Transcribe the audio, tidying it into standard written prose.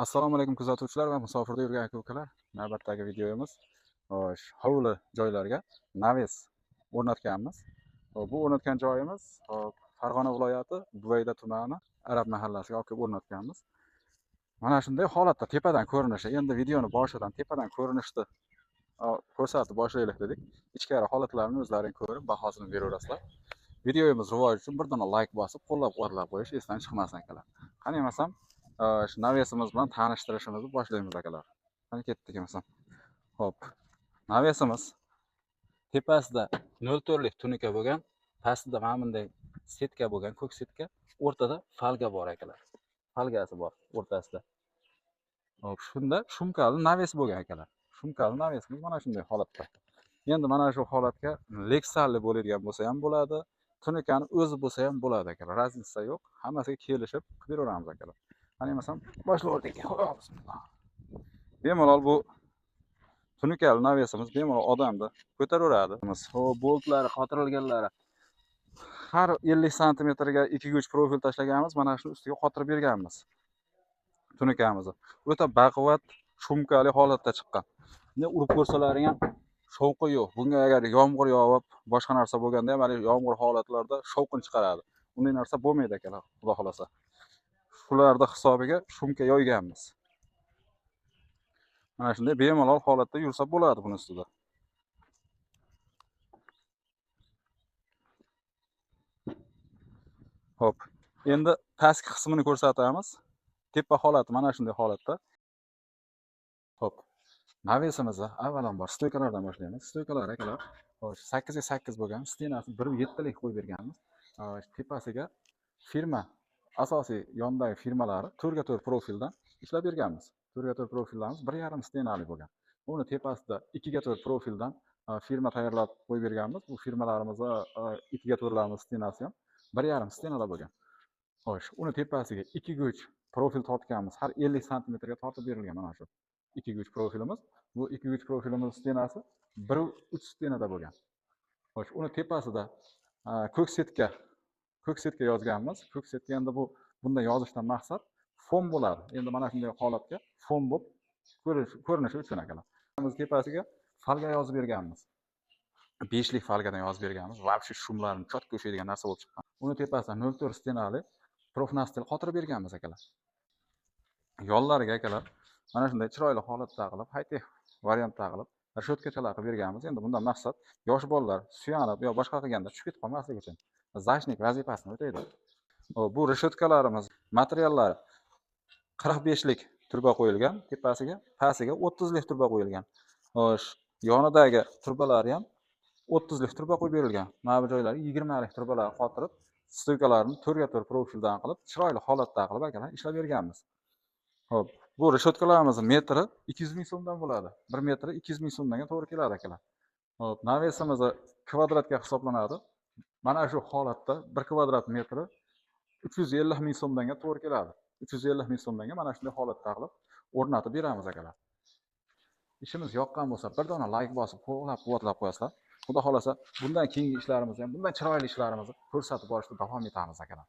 Assalomu alaykum kuzatuvchilar va musofirda yurgan aka-ukalar. Navbatdagi videomiz hovli joylarga naves o'rnatganmiz. Bu o'rnatgan joyimiz Farg'ona viloyati Buvayda tumani Arab mahallasiga olib kelib o'rnatganmiz. Mana shunday holatda tepadan ko'rinishi. Endi videoni boshidan tepadan ko'rinishni ko'rsatib boshlaylik dedik. Ichkari holatlarini o'zlaring ko'rib bahosini beraverasizlar. Videomiz rivoji uchun bir dona like bosib, qo'llab-quvvatlab qo'yish esdan chiqmasin akalar. Qani emasam shu navesimiz bilan tanishtirishimizni boshlaymiz akalar. Qani ketdik emasam. Xo'p. Navesimiz tepasida 0.4 lik tunika bo'lgan, pastida mana bunday setka bo'lgan, ko'k setka, o'rtada falga bor akalar. Falgasi bor o'rtasida. Hop, shunda shumkali naves bo'lgan akalar. Shumkali navesimiz mana shunday holatda. Endi mana shu holatga leksalli bo'ladigan bo'lsa ham bo'ladi, tunikani o'zi bo'lsa ham bo'ladi akalar. Razlisa yo'q. Hammasiga kelishib qilib beraveramiz akalar. Qani emasam boshlaydik. Bismillah. Bemalol bu tunikali navesimiz bemalol odamni ko'taraveradi. Hop, boltlari qotirilganlari har 50 santimetrga 2 profil tashlaganmiz. Mana shu ustiga qotirib berganmiz tunikamizni. O'ta baquvvat, shumkali holatda chiqqan. Ne urib ko'rsalaring ham shovqi yo'q. Bunga agar yomg'ir yog'ib, boshqa narsa bo'lganda ham, yomg'ir holatlarida shovqin chiqaradi. Unday narsa bo'lmaydi akalar, xudo xolasa. Shularda hisobiga shumka yoyganmiz. Mana shunday bemalol holatda yursa bo'ladi buni ustida. Hop. Endi pastki qismini ko'rsatamiz. Tepa holati mana shunday holatda. Hop. Navesimizni avvalambor stoykalardan boshlaymiz. Stoykalar akalar 8 ga 8 bo'lgan, stenasi 1.7 lik qo'yib berganmiz. Tepasiga firma asosiy yondagi firmalari 4 ga 4 profildan ishlab berganmiz. 4 ga 4 profillarimiz 1.5 stenali bo'lgan. Uni tepasida 2 ga 4 profildan firma tayyorlab qo'yib berganmiz. Bu firmalarimizda 2 ga 4larimiz stenasi ham 1.5 stenalar bo'lgan. Xo'sh, uni tepasiga 2 ga 3 profil tortganmiz. Har 50 santimetrga tortib berilgan mana shu 2 ga 3 profilimiz. Bu 2 ga 3 profilimiz stenasi 1.3 stenada bo'lgan. Xo'sh, uni tepasida ko'k setka yozganmiz. Ko'k setka endi bunday yozishdan maqsad fon bo'ladi. Endi mana shunday holatga fon bo'lib ko'rinishi uchun akalar. Biz tepasiga falga yozib berganmiz. 5 lik falgadan yozib berganmiz. Vobshe shumlarni chotga o'xshaydigan narsa bo'lib chiqqan. Uni tepasida 0.4 stenali profnastel qotirib berganmiz akalar. Yollariga akalar mana shunday chiroyli holatda qilib, high-tech variantda qilib, rashotkachalar qilib berganmiz. Endi bundan maqsad yosh bolalar suyanib yo boshqa qilganda tushib ketib qolmasligi uchun zashnik vazifasini o'taydi. Bu rashotkalarimiz materiallari 45 lik turba qo'yilgan, tepasiga, pastiga 30 lik turba qo'yilgan. Xo'sh, yonidagi turbalari ham 30 lik turba qo'yib berilgan. Mana bu joylari 20 lik turbalar qotirib, stoykalarni 4 ga 4 profildan qilib, chiroyli holatda qilib akalar ishlab berganmiz. Hop, bu rashotkalarimiz metri 200 ming so'mdan bo'ladi. 1 metri 200 ming so'mdan to'g'ri keladi akalar. Hop, navesimiz kvadratga hisoblanadi. Mana shu holatda 1 kvadrat metri 350 ming so'mdan to'g'ri keladi. 350 ming so'mdan mana shunday holatda qilib o'rnatib beramiz akalar. Ishimiz yoqqan bo'lsa, bir dona like bosib, qo'llab-quvvatlab qo'yasizlar. Xudo xolasa, bundan keyingi ishlarimizni ham, bundan chiroyli ishlarimizni ko'rsatib borishda davom etamiz akalar.